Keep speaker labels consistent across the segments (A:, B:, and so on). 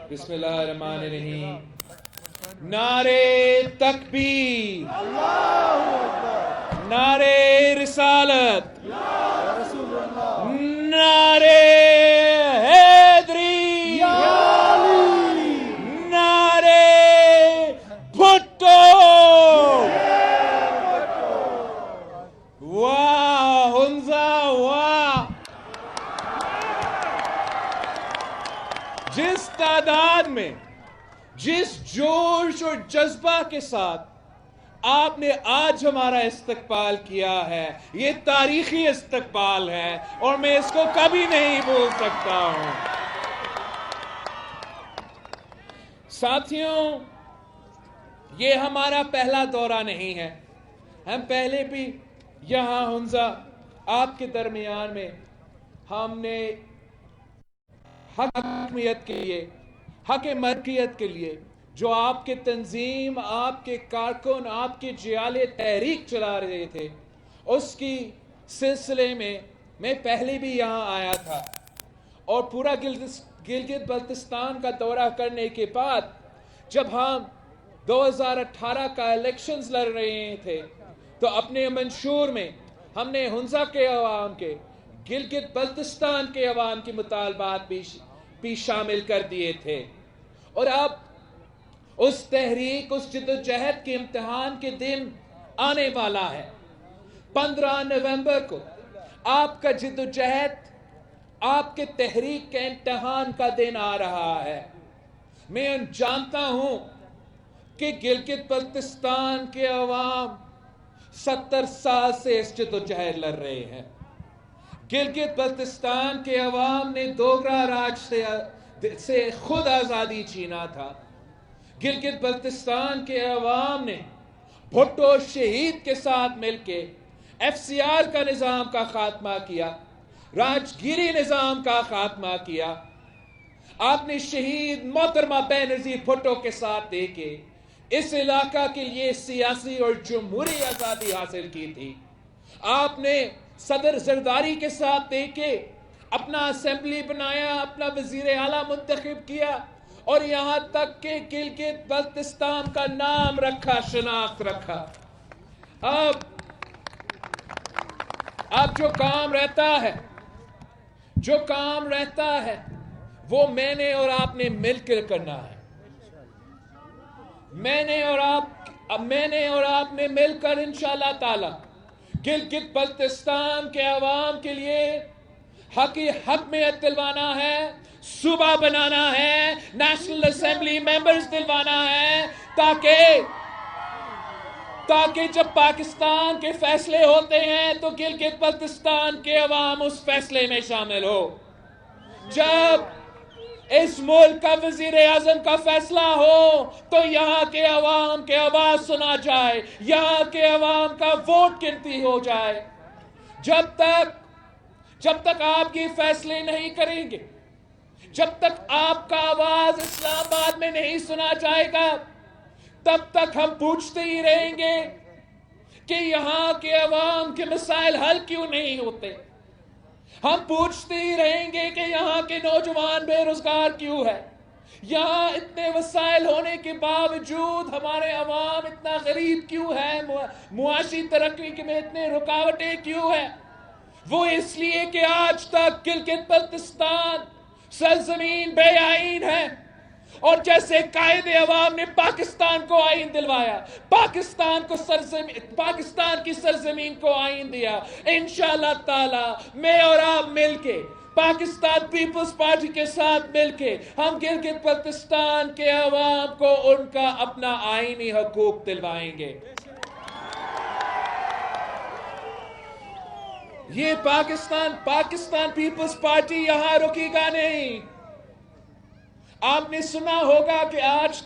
A: بسم اللہ الرحمن الرحیم. نعرے تکبیر، نعرے رسالت، نعرے حیدری، نعرے بھٹو. واہ حمزہ واہ. جس تعداد میں، جس جوش اور جذبہ کے ساتھ آپ نے آج ہمارا استقبال کیا ہے، یہ تاریخی استقبال ہے اور میں اس کو کبھی نہیں بھول سکتا ہوں. ساتھیوں، یہ ہمارا پہلا دورہ نہیں ہے. ہم پہلے بھی یہاں حمزہ آپ کے درمیان میں ہم نے حکمیت کے لیے، حق مرکیت کے لیے جو آپ کے تنظیم، آپ کے کارکن، آپ کے جیال تحریک چلا رہے تھے، اس کی سلسلے میں پہلے بھی یہاں آیا تھا. اور پورا گلگت بلتستان کا دورہ کرنے کے بعد جب ہم 2018 کا الیکشنز لڑ رہے تھے تو اپنے منشور میں ہم نے حمزہ کے عوام کے، گلگت بلتستان کے عوام کے مطالبات بھی شامل کر دیے تھے. اور اب اس تحریک، اس جدوجہد کے امتحان کے دن آنے والا ہے. 15 نومبر کو آپ کا جدوجہد، آپ کے تحریک کے امتحان کا دن آ رہا ہے. میں جانتا ہوں کہ گلگت بلتستان کے عوام 70 سال سے اس جدوجہد لڑ رہے ہیں. گلگت بلتستان کے عوام نے دوگرا راج سے خود آزادی چھینا تھا. گلگت بلتستان کے عوام نے بھٹو شہید کے ساتھ مل کے FCR کا نظام کا خاتمہ کیا، راجگیری نظام کا خاتمہ کیا. آپ نے شہید محترمہ بینظیر بھٹو کے ساتھ دے کے اس علاقہ کے لیے سیاسی اور جمہوری آزادی حاصل کی تھی. آپ نے صدر زرداری کے ساتھ دے کے اپنا اسمبلی بنایا، اپنا وزیر اعلیٰ منتخب کیا اور یہاں تک کہ گلگت بلتستان کا نام رکھا، شناخت رکھا. اب جو کام رہتا ہے وہ میں نے اور آپ نے مل کر کرنا ہے. میں نے اور آپ نے مل کر انشاءاللہ تعالی گلگت بلتستان کے عوام کے لیے حکمیت دلوانا ہے، صوبہ بنانا ہے، نیشنل اسمبلی ممبرز دلوانا ہے، تاکہ جب پاکستان کے فیصلے ہوتے ہیں تو گلگت بلتستان کے عوام اس فیصلے میں شامل ہو. جب اس ملک کا وزیر اعظم کا فیصلہ ہو تو یہاں کے عوام کے آواز سنا جائے، یہاں کے عوام کا ووٹ گنتی ہو جائے. جب تک آپ کی فیصلے نہیں کریں گے، جب تک آپ کا آواز اسلام آباد میں نہیں سنا جائے گا، تب تک ہم پوچھتے ہی رہیں گے کہ یہاں کے عوام کے مسائل حل کیوں نہیں ہوتے. ہم پوچھتے ہی رہیں گے کہ یہاں کے نوجوان بے روزگار کیوں ہے. یہاں اتنے وسائل ہونے کے باوجود ہمارے عوام اتنا غریب کیوں ہے، معاشی ترقی میں اتنے رکاوٹیں کیوں ہیں. وہ اس لیے کہ آج تک گلگت بلتستان سرزمین بے آئین ہے. اور جیسے قائد عوام نے پاکستان کو آئین دلوایا، پاکستان کی سرزمین کو آئین دیا، انشاءاللہ تعالی میں اور آپ مل کے، پاکستان پیپلز پارٹی کے ساتھ مل کے، ہم گلگت بلتستان کے عوام کو ان کا اپنا آئینی حقوق دلوائیں گے. یہ پاکستان پیپلز پارٹی یہاں رکے گا نہیں. آپ نے سنا ہوگا کہ آج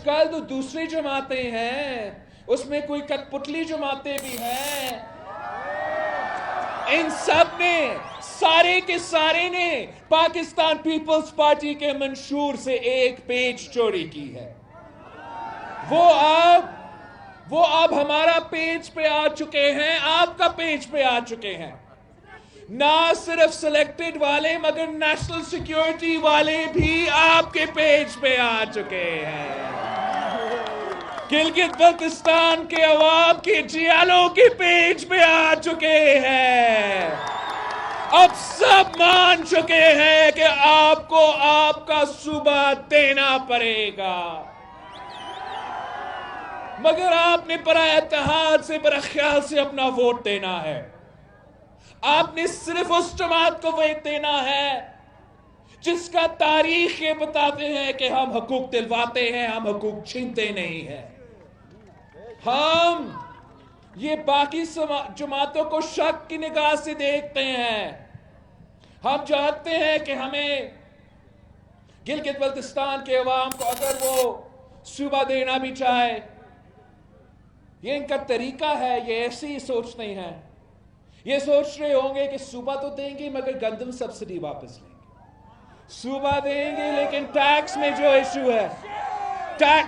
A: کل تو دوسری جماعتیں ہیں، اس میں کوئی کٹ پتلی جماعتیں بھی ہیں. ان سب نے، سارے کے سارے نے پاکستان پیپلز پارٹی کے منشور سے ایک پیج چوری کی ہے. وہ اب ہمارا پیج پہ آ چکے ہیں، آپ کا پیج پہ آ چکے ہیں. نہ صرف سلیکٹڈ والے مگر نیشنل سیکیورٹی والے بھی آپ کے پیج پہ آ چکے ہیں. گلگت بلتستان کے عوام کے جیالوں کے پیج پہ آ چکے ہیں. اب سب مان چکے ہیں کہ آپ کو آپ کا صوبہ دینا پڑے گا. مگر آپ نے برائے اتحاد سے برائے خیال سے اپنا ووٹ دینا ہے. آپ نے صرف اس جماعت کو ووٹ دینا ہے جس کا تاریخ یہ بتاتے ہیں کہ ہم حقوق دلواتے ہیں, ہم حقوق چھینتے نہیں ہیں. ہم یہ باقی جماعتوں کو شک کی نگاہ سے دیکھتے ہیں. ہم چاہتے ہیں کہ ہمیں گلگت بلتستان کے عوام کو اگر وہ صوبہ دینا بھی چاہے, یہ ان کا طریقہ ہے, یہ ایسی ہی سوچ نہیں ہے. یہ سوچ رہے ہوں گے کہ صوبہ تو دیں گے مگر گندم سبسڈی واپس لیں گے. صوبہ دیں گے لیکن ٹیکس میں جو ایشو ہے,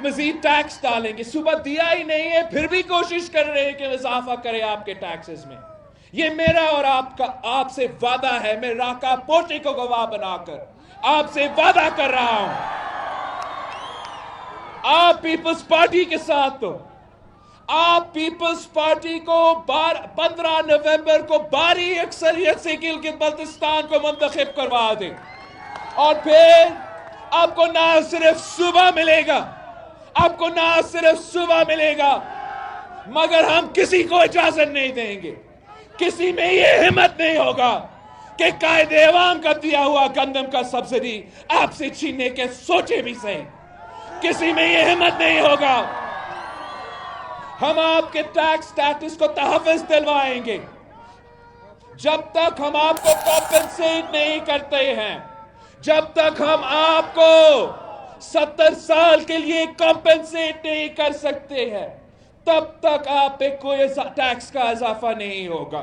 A: مزید ٹیکس ڈالیں گے. صوبہ دیا ہی نہیں ہے پھر بھی کوشش کر رہے ہیں کہ اضافہ کرے آپ کے ٹیکسز میں. یہ میرا اور آپ سے وعدہ ہے. میں راکا پوٹی کو گواہ بنا کر آپ سے وعدہ کر رہا ہوں, آپ پیپلز پارٹی کے ساتھ تو آپ پیپلز پارٹی کو 15 نومبر کو بھاری اکثریت سے گلگت بلتستان کو منتخب کروا دیں, اور پھر آپ کو نہ صرف صوبہ ملے گا, آپ کو نہ صرف صوبہ ملے گا مگر ہم کسی کو اجازت نہیں دیں گے, کسی میں یہ ہمت نہیں ہوگا کہ قائد عوام کا دیا ہوا گندم کا سبسڈی آپ سے چھیننے کے سوچے بھی صحیح. کسی میں یہ ہمت نہیں ہوگا. ہم آپ کے ٹیکس سٹیٹس کو تحفظ دلوائیں گے جب تک ہم آپ کو کمپنسیٹ نہیں کرتے ہیں, جب تک ہم آپ کو 70 سال کے لیے کمپنسیٹ نہیں کر سکتے ہیں, تب تک آپ پہ کوئی ٹیکس کا اضافہ نہیں ہوگا,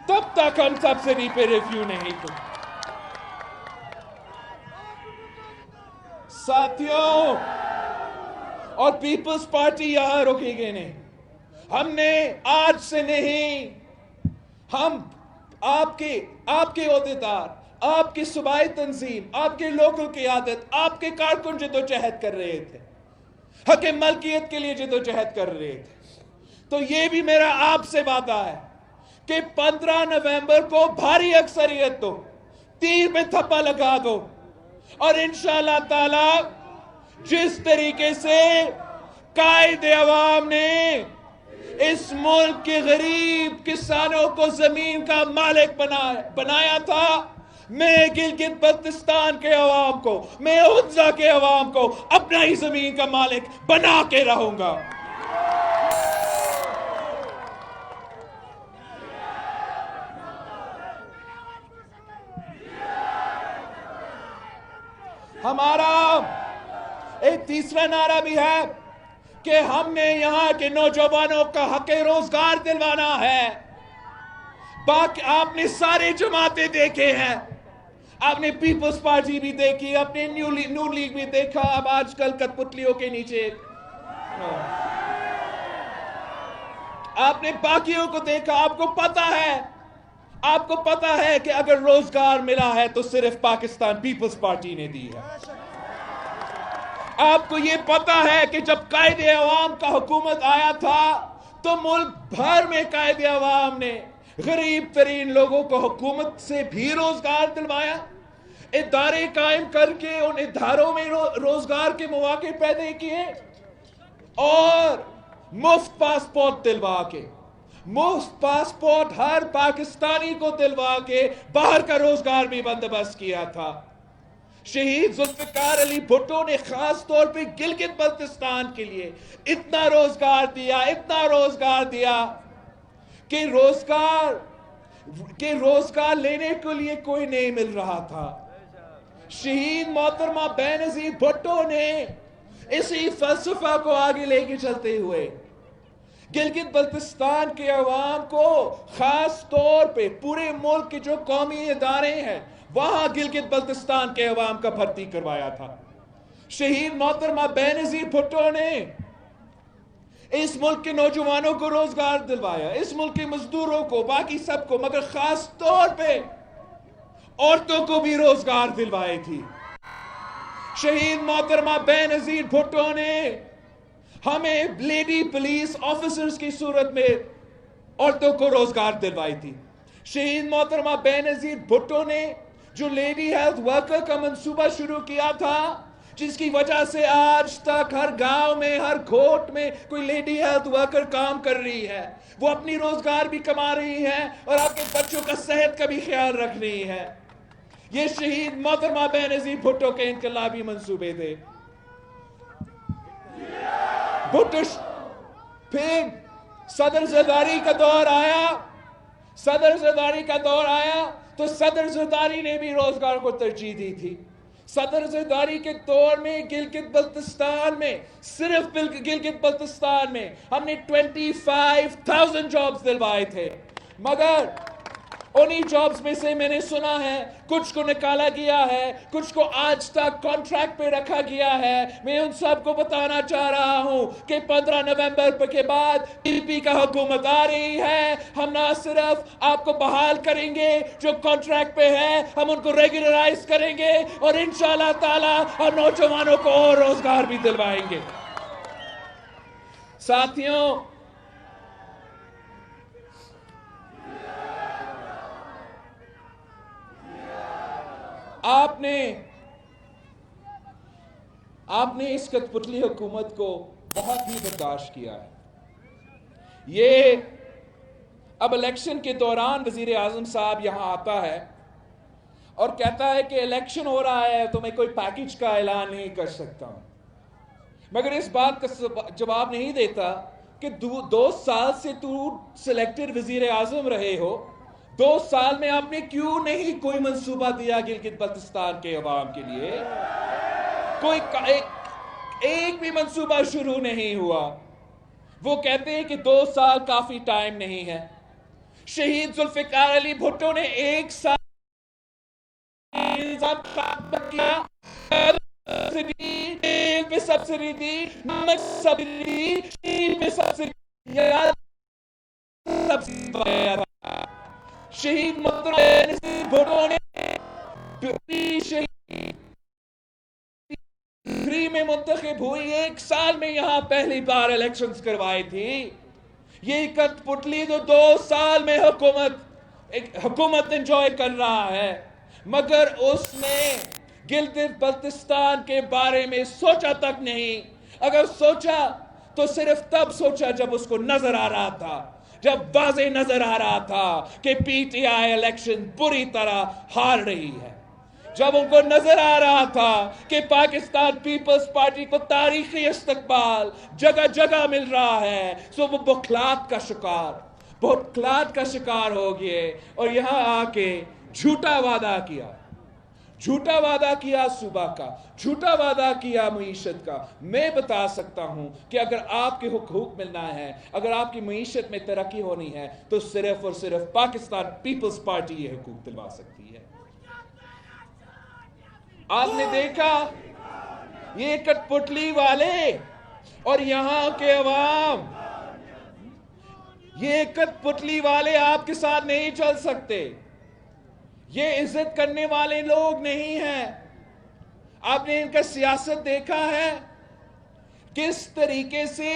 A: تب تک ہم سبسڈی پہ ریویو نہیں کریں. ساتھیوں, اور پیپلز پارٹی یہاں رکے گی نہیں. ہم نے آج سے نہیں, ہم آپ کے عہدیدار, آپ کی صوبائی تنظیم, آپ کے لوکل قیادت, آپ کے کارکن جدوجہد کر رہے تھے, حق ملکیت کے لیے جدوجہد کر رہے تھے. تو یہ بھی میرا آپ سے وعدہ ہے کہ 15 نومبر کو بھاری اکثریت دو, تیر میں تھپا لگا دو, اور انشاءاللہ تعالی جس طریقے سے قائد عوام نے اس ملک کے غریب کسانوں کو زمین کا مالک بنایا تھا, میں گلگت بلتستان کے عوام کو, میں حنزہ کے عوام کو اپنا ہی زمین کا مالک بنا کے رہوں گا. ہمارا ایک تیسرا نعرہ بھی ہے کہ ہم نے یہاں کے نوجوانوں کا حق روزگار دلوانا ہے. باقی آپ نے سارے جماعتیں دیکھے ہیں, آپ نے پیپلز پارٹی بھی دیکھی, آپ نے نون لیگ بھی دیکھا, اب آج کل کٹپتلیوں کے نیچے آپ نے باقیوں کو دیکھا. آپ کو پتا ہے کہ اگر روزگار ملا ہے تو صرف پاکستان پیپلز پارٹی نے دی ہے. آپ کو یہ پتا ہے کہ جب قائد عوام کا حکومت آیا تھا تو ملک بھر میں قائد عوام نے غریب ترین لوگوں کو حکومت سے بھی روزگار دلوایا, ادارے قائم کر کے ان اداروں میں روزگار کے مواقع پیدا کیے, اور مفت پاسپورٹ دلوا کے, مفت پاسپورٹ ہر پاکستانی کو دلوا کے باہر کا روزگار بھی بندوبست کیا تھا. شہید ذوالفقار علی بھٹو نے خاص طور پہ گلگت بلتستان کے لیے اتنا روزگار دیا کہ روزگار لینے کے لیے کوئی نہیں مل رہا تھا. شہید محترمہ بینظیر بھٹو نے اسی فلسفہ کو آگے لے کے چلتے ہوئے گلگت بلتستان کے عوام کو, خاص طور پہ پورے ملک کے جو قومی ادارے ہیں وہاں گلگت بلتستان کے عوام کا بھرتی کروایا تھا. شہید محترمہ بینظیر بھٹو نے اس ملک کے نوجوانوں کو روزگار دلوایا، اس ملک کے مزدوروں کو، باقی سب کو، مگر خاص طور پہ عورتوں کو بھی روزگار دلوائے تھی۔ شہید محترمہ بے نظیر بھٹو نے ہمیں لیڈی پولیس آفیسرز کی صورت میں عورتوں کو روزگار دلوائی تھی۔ شہید محترمہ بے نظیر بھٹو نے جو لیڈی ہیلتھ ورکر کا منصوبہ شروع کیا تھا، جس کی وجہ سے آج تک ہر گاؤں میں، ہر گھوٹ میں کوئی لیڈی ہیلتھ ورکر کام کر رہی ہے، وہ اپنی روزگار بھی کما رہی ہے اور آپ کے بچوں کا صحت کا بھی خیال رکھ رہی ہے۔ یہ شہید محترمہ بے نظیر بھٹو کے انقلابی منصوبے تھے۔ پھر صدر زرداری کا دور آیا تو صدر زرداری نے بھی روزگار کو ترجیح دی تھی۔ صدر زرداری کے دور میں گلگت بلتستان میں، صرف گلگت بلتستان میں ہم نے 25,000 جابز دلوائے تھے، مگر انہی جابز میں سے میں نے سنا ہے کچھ کو نکالا گیا ہے، کچھ کو آج تک کانٹریکٹ پہ رکھا گیا ہے۔ میں ان سب کو بتانا چاہ رہا ہوں کہ 15 نومبر کے بعد پی پی کا حکومت آ رہی ہے۔ ہم نہ صرف آپ کو بحال کریں گے جو کانٹریکٹ پہ ہے، ہم ان کو ریگولرائز کریں گے اور انشاءاللہ تعالی ہم نوجوانوں کو اور روزگار بھی دلوائیں گے۔ ساتھیوں، آپ نے اس کٹ پتلی حکومت کو بہت ہی برداشت کیا ہے۔ یہ اب الیکشن کے دوران وزیر اعظم صاحب یہاں آتا ہے اور کہتا ہے کہ الیکشن ہو رہا ہے تو میں کوئی پیکج کا اعلان نہیں کر سکتا ہوں، مگر اس بات کا جواب نہیں دیتا کہ 2 سال سے تو سلیکٹڈ وزیر اعظم رہے ہو، 2 سال میں آپ نے کیوں نہیں کوئی منصوبہ دیا گلگت بلتستان کے عوام کے لیے؟ کوئی ایک بھی منصوبہ شروع نہیں ہوا۔ وہ کہتے ہیں کہ 2 سال کافی ٹائم نہیں ہے۔ شہید ذوالفقار علی بھٹو نے 1 سال کیا، تیل پہ سبسڈی دی، نمک سبسڈی، تیل پہ سبسڈی، شہید محترمہ بے نظیر بھٹو نے میں منتخب ہوئی، 1 سال میں یہاں پہلی بار الیکشنز کروائی تھی۔ یہ کٹ پتلی تو 2 سال میں حکومت انجوائے کر رہا ہے، مگر اس نے گلگت بلتستان کے بارے میں سوچا تک نہیں۔ اگر سوچا تو صرف تب سوچا جب اس کو نظر آ رہا تھا، جب واضح نظر آ رہا تھا کہ پی ٹی آئی الیکشن بری طرح ہار رہی ہے، جب ان کو نظر آ رہا تھا کہ پاکستان پیپلز پارٹی کو تاریخی استقبال جگہ جگہ مل رہا ہے، سو وہ بخلات کا شکار ہو گئے اور یہاں آ کے جھوٹا وعدہ کیا صوبہ کا، جھوٹا وعدہ کیا معیشت کا۔ میں بتا سکتا ہوں کہ اگر آپ کے حقوق ملنا ہے، اگر آپ کی معیشت میں ترقی ہونی ہے تو صرف اور صرف پاکستان پیپلز پارٹی یہ حقوق دلوا سکتی ہے۔ آپ نے دیکھا یہ کٹ پتلی والے اور یہاں کے عوام، یہ کٹ پتلی والے آپ کے ساتھ نہیں چل سکتے، یہ عزت کرنے والے لوگ نہیں ہیں۔ آپ نے ان کا سیاست دیکھا ہے، کس طریقے سے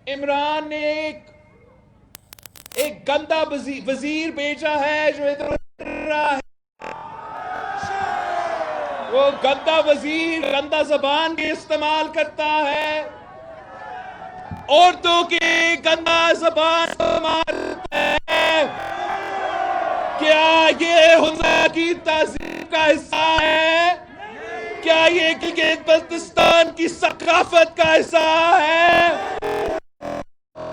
A: عمران نے ایک گندا وزیر بھیجا ہے جو ادھر رہا ہے، وہ گندا وزیر گندا زبان بھی استعمال کرتا ہے، عورتوں کی گندا زبان استعمال کرتا ہے۔ کیا یہ حضرت کی تہذیب کا حصہ ہے؟ کیا یہ گلگت بلتستان کی ثقافت کا حصہ ہے؟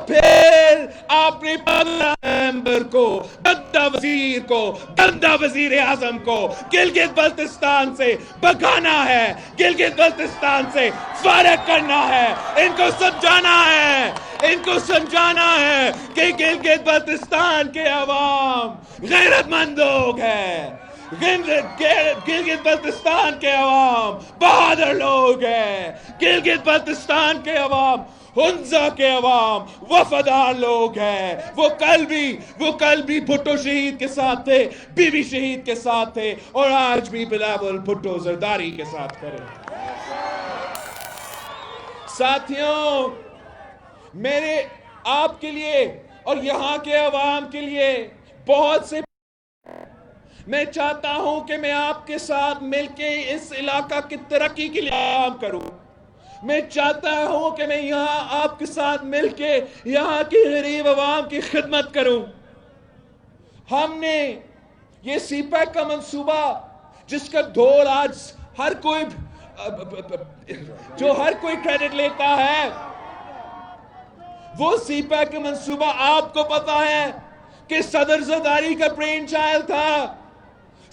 A: پھر آپ نے 15 نومبر کو گندا وزیر اعظم کو گلگت بلتستان سے بھگانا ہے، گلگت بلتستان سے فارغ کرنا ہے۔ ان کو سمجھانا ہے کہ گلگت بلتستان کے عوام غیرت مند لوگ ہیں، گلگت بلتستان کے عوام بہادر لوگ ہیں. گلگت بلتستان کے عوام، ہنزا کے عوام وفادار لوگ ہیں. وہ کل بھی بھٹو شہید کے ساتھ تھے، بیوی شہید کے ساتھ تھے، اور آج بھی بلاول بھٹو زرداری کے ساتھ کریں. ساتھیوں، میرے آپ کے لیے اور یہاں کے عوام کے لیے بہت سے، میں چاہتا ہوں کہ میں آپ کے ساتھ مل کے اس علاقہ کی ترقی کے لیے کام کروں. میں چاہتا ہوں کہ میں یہاں آپ کے ساتھ مل کے یہاں کی غریب عوام کی خدمت کروں. ہم نے یہ سی پیک کا منصوبہ جس کا دھول آج ہر کوئی کریڈٹ لیتا ہے، وہ سی پیک کا منصوبہ آپ کو پتا ہے کہ صدر زرداری کا برین چائلڈ تھا.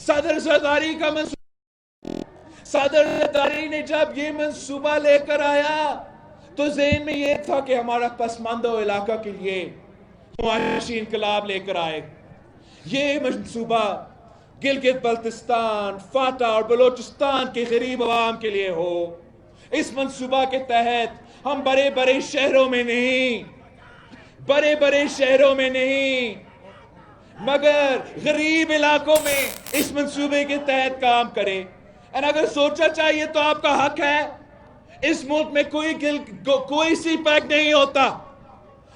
A: صدر زرداری کا منصوبہ، صدر زرداری نے جب یہ منصوبہ لے کر آیا تو ذہن میں یہ تھا کہ ہمارا پسماندہ علاقہ کے لیے معاشی انقلاب لے کر آئے. یہ منصوبہ گلگت بلتستان، فاٹا اور بلوچستان کے غریب عوام کے لیے ہو. اس منصوبہ کے تحت ہم بڑے شہروں میں نہیں مگر غریب علاقوں میں اس منصوبے کے تحت کام کریں. اور اگر سوچا چاہیے تو آپ کا حق ہے. اس ملک میں کوئی سی پیک نہیں ہوتا،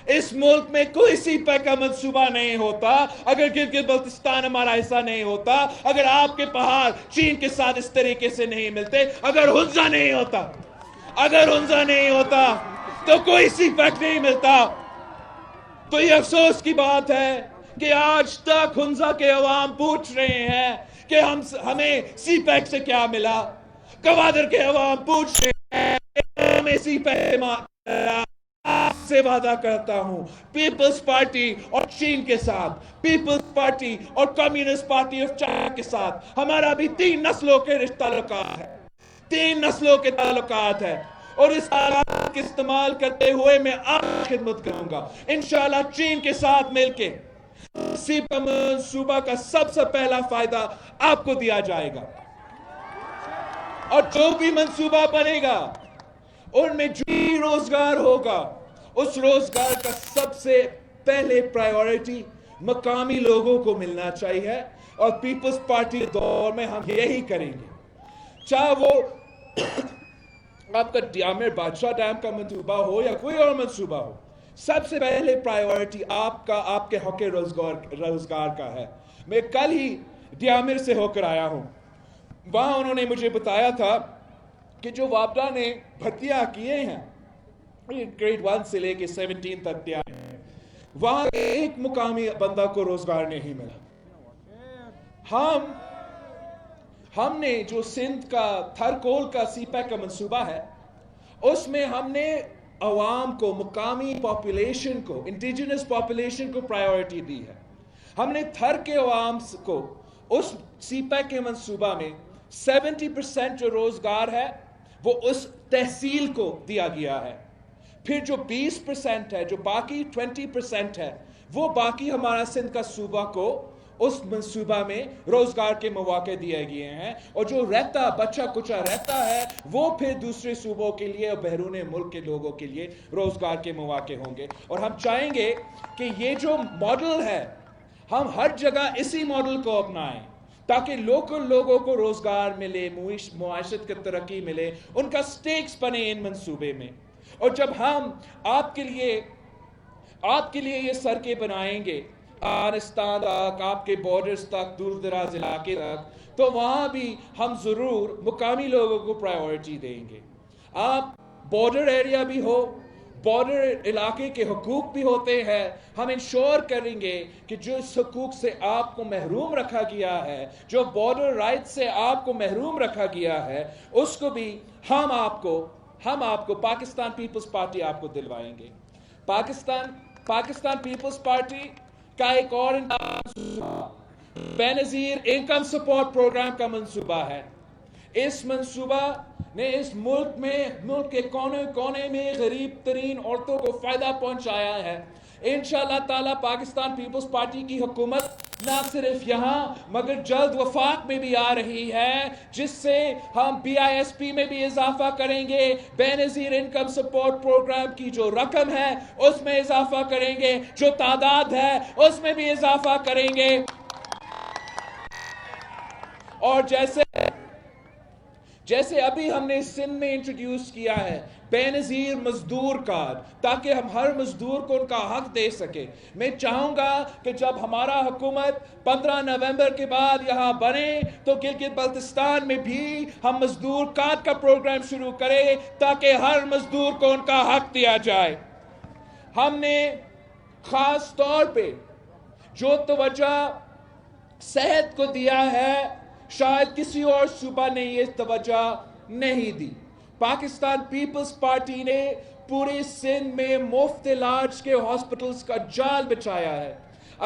A: اس ملک میں کوئی سی پیک کا منصوبہ نہیں ہوتا اگر گلگت بلتستان ہمارا حصہ نہیں ہوتا، اگر آپ کے پہاڑ چین کے ساتھ اس طریقے سے نہیں ملتے، اگر ہنزا نہیں ہوتا تو کوئی سی پیک نہیں ملتا. تو یہ افسوس کی بات ہے کہ آج تک ہنزا کے عوام پوچھ رہے ہیں کہ ہمیں سی پیک سے کیا ملا. گوادر کے عوام پوچھ رہے ہیں کہ ہمیں سی پیک ملا. آپ سے وعدہ کرتا ہوں پیپلز پارٹی اور چین کے ساتھ، پیپلز پارٹی اور کمیونسٹ پارٹی آف چائنا کے ساتھ ہمارا بھی 3 نسلوں کے تعلقات ہے. اور اس آلات کے استعمال کرتے ہوئے میں آپ کی خدمت کروں گا. انشاءاللہ چین کے ساتھ مل کے سی پیک منصوبہ کا سب سے پہلا فائدہ آپ کو دیا جائے گا. اور جو بھی منصوبہ بنے گا ان میں جو بھی روزگار ہوگا، اس روزگار کا سب سے پہلے پرائیورٹی مقامی لوگوں کو ملنا چاہیے. اور پیپلز پارٹی کے دور میں ہم یہی کریں گے. چاہے وہ آپ کا ڈیامر بادشاہ ڈیم کا منصوبہ ہو یا کوئی اور منصوبہ ہو، سب سے پہلے پرائیورٹی آپ کے حق روزگار کا ہے. میں کل ہی ڈیامر سے ہو کر آیا ہوں. وہاں انہوں نے مجھے بتایا تھا کہ جو وابڈا نے بھرتیاں کیے ہیں گریڈ 1 سے لے کے 17 تک تیار ہیں، وہاں ایک مقامی بندہ کو روزگار نہیں ملا. ہم نے جو سندھ کا تھرکول کا سی پیک کا منصوبہ ہے، اس میں ہم نے عوام کو، مقامی پاپولیشن کو، انڈیجنس پاپولیشن کو پرائیورٹی دی ہے. ہم نے تھر کے عوام کو اس سی پیک کے منصوبہ میں 70% جو روزگار ہے وہ اس تحصیل کو دیا گیا ہے. پھر جو 20% ہے، جو باقی 20% ہے، وہ باقی ہمارا سندھ کا صوبہ کو اس منصوبہ میں روزگار کے مواقع دیے گئے ہیں. اور جو بچہ کچا رہتا ہے وہ پھر دوسرے صوبوں کے لیے اور بیرون ملک کے لوگوں کے لیے روزگار کے مواقع ہوں گے. اور ہم چاہیں گے کہ یہ جو ماڈل ہے ہم ہر جگہ اسی ماڈل کو اپنائیں تاکہ لوکل لوگوں کو روزگار ملے، معاشرت کی ترقی ملے، ان کا سٹیکس بنے ان منصوبے میں. اور جب ہم آپ کے لیے یہ سڑکیں بنائیں گے افغانستان تک، آپ کے بارڈرز تک، دور دراز علاقے تک، تو وہاں بھی ہم ضرور مقامی لوگوں کو پرائیورٹی دیں گے. آپ بارڈر ایریا بھی ہو، بارڈر علاقے کے حقوق بھی ہوتے ہیں. ہم انشور کریں گے کہ جو اس حقوق سے آپ کو محروم رکھا گیا ہے، جو بارڈر رائٹ سے آپ کو محروم رکھا گیا ہے، اس کو بھی ہم آپ کو پاکستان پیپلز پارٹی آپ کو دلوائیں گے. پاکستان پیپلز پارٹی کا ایک اور بے نظیر انکم سپورٹ پروگرام کا منصوبہ ہے. اس منصوبہ نے اس ملک کے کونے میں غریب ترین عورتوں کو فائدہ پہنچایا ہے. انشاءاللہ تعالی پاکستان پیپلز پارٹی کی حکومت نہ صرف یہاں مگر جلد وفاق میں بھی آ رہی ہے، جس سے ہم BISP میں بھی اضافہ کریں گے، بے نظیر انکم سپورٹ پروگرام کی جو رقم ہے اس میں اضافہ کریں گے، جو تعداد ہے اس میں بھی اضافہ کریں گے، اور جیسے ابھی ہم نے سندھ میں انٹروڈیوس کیا ہے بے نظیر مزدور کارڈ، تاکہ ہم ہر مزدور کو ان کا حق دے سکے۔ میں چاہوں گا کہ جب ہمارا حکومت 15 نومبر کے بعد یہاں بنے تو گلگت بلتستان میں بھی ہم مزدور کارڈ کا پروگرام شروع کریں، تاکہ ہر مزدور کو ان کا حق دیا جائے۔ ہم نے خاص طور پہ جو توجہ صحت کو دیا ہے، شاید کسی اور صوبہ نے یہ توجہ نہیں دی۔ پاکستان پیپلز پارٹی نے پورے سندھ میں مفت علاج کے ہاسپٹلز کا جال بچھایا ہے۔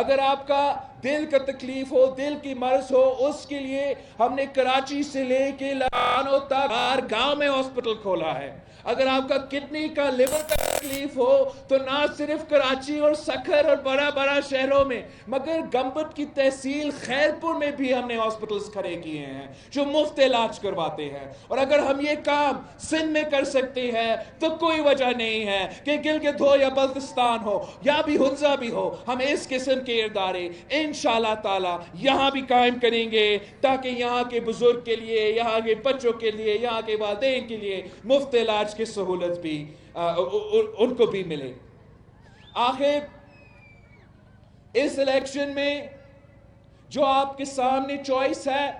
A: اگر آپ کا دل کا تکلیف ہو، دل کی مرض ہو، اس کے لیے ہم نے کراچی سے لے کے لانو تک ہر گاؤں میں ہاسپٹل کھولا ہے۔ اگر آپ کا کڈنی کا، لیور کا تکلیف ہو تو نہ صرف کراچی اور سکھر اور بڑا شہروں میں مگر گمبٹ کی تحصیل خیرپور میں بھی ہم نے ہاسپٹلز کھڑے کیے ہیں جو مفت علاج کرواتے ہیں۔ اور اگر ہم یہ کام سندھ میں کر سکتے ہیں تو کوئی وجہ نہیں ہے کہ گلگت ہو یا بلتستان ہو یا بھی ہنزا بھی ہو، ہم اس قسم کے ادارے انشاءاللہ تعالی یہاں بھی قائم کریں گے، تاکہ یہاں کے بزرگ کے لیے، یہاں کے بچوں کے لیے، یہاں کے والدین کے لیے مفت علاج کی سہولت بھی ان کو بھی ملے۔ آخر اس الیکشن میں جو آپ کے سامنے چوائس ہے،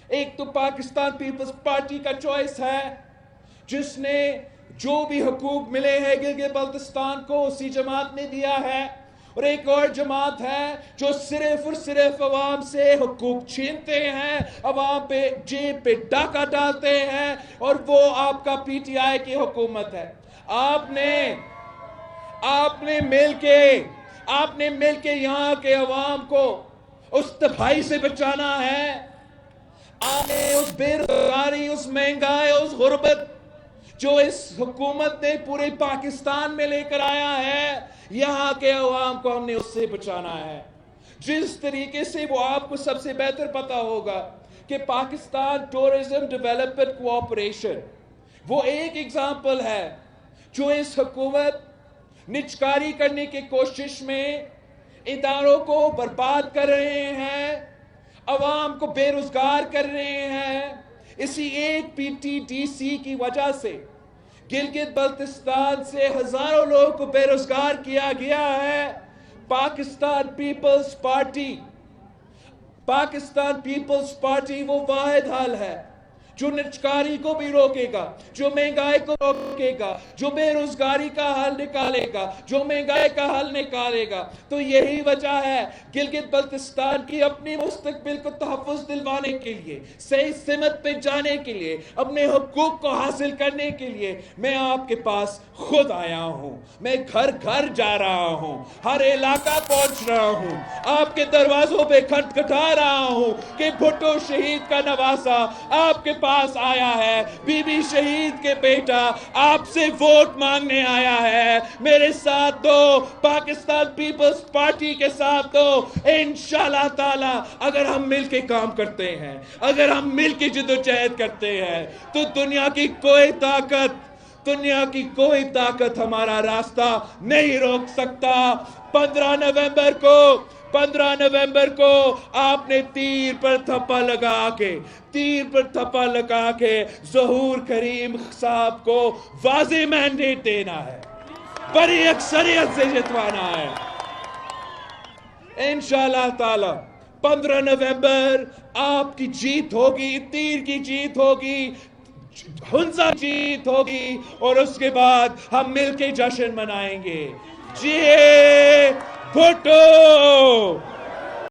A: ایک تو پاکستان پیپلز پارٹی کا چوائس ہے جس نے جو بھی حقوق ملے ہیں گلگت بلتستان کو اسی جماعت نے دیا ہے، اور ایک اور جماعت ہے جو صرف اور صرف عوام سے حقوق چھینتے ہیں، عوام پہ جیب پہ ڈاکہ ڈالتے ہیں، اور وہ آپ کا PTI کی حکومت ہے۔ آپ نے مل کے یہاں کے عوام کو اس تباہی سے بچانا ہے۔ آپ نے اس بے روزگاری، اس مہنگائی، اس غربت جو اس حکومت نے پورے پاکستان میں لے کر آیا ہے، یہاں کے عوام کو ہم نے اس سے بچانا ہے۔ جس طریقے سے وہ آپ کو سب سے بہتر پتا ہوگا کہ پاکستان ٹورزم ڈیولپمنٹ کوآپریشن وہ ایک ایگزامپل ہے جو اس حکومت نجکاری کرنے کی کوشش میں اداروں کو برباد کر رہے ہیں، عوام کو بے روزگار کر رہے ہیں۔ اسی ایک PTDC کی وجہ سے گلگت بلتستان سے ہزاروں لوگوں کو بے روزگار کیا گیا ہے۔ پاکستان پیپلز پارٹی وہ واحد حل ہے جو نجکاری کو بھی روکے گا، جو مہنگائی کو روکے گا، جو بے روزگاری کا حل نکالے گا، جو مہنگائی کا حل نکالے گا۔ تو یہی وجہ ہے گلگت بلتستان کی اپنی مستقبل کو تحفظ دلوانے کے لیے، صحیح سمت پہ جانے کے لیے، اپنے حقوق کو حاصل کرنے کے لیے میں آپ کے پاس خود آیا ہوں۔ میں گھر گھر جا رہا ہوں، ہر علاقہ پہنچ رہا ہوں، آپ کے دروازوں پہ کھٹکھٹا رہا ہوں کہ بھٹو شہید کا نواسا آپ کے پاس آیا ہے، بی بی شہید کے بیٹا آپ سے ووٹ مانگنے آیا ہے، میرے ساتھ دو، پاکستان پیپلز پارٹی کے ساتھ دو۔ انشاءاللہ تعالی اگر ہم مل کے کام کرتے ہیں، اگر ہم مل کے جدوجہد کرتے ہیں تو دنیا کی کوئی طاقت ہمارا راستہ نہیں روک سکتا۔ 15 نومبر کو آپ نے تیر پر تھپا لگا کے ظہور کریم صاحب کو واضح مینڈیٹ دینا ہے، بڑی اکثریت سے جتوانا ہے۔ انشاءاللہ تعالی 15 نومبر آپ کی جیت ہوگی، تیر کی جیت ہوگی، ہنزا جیت ہوگی، اور اس کے بعد ہم مل کے جشن منائیں گے۔ جی بھٹو!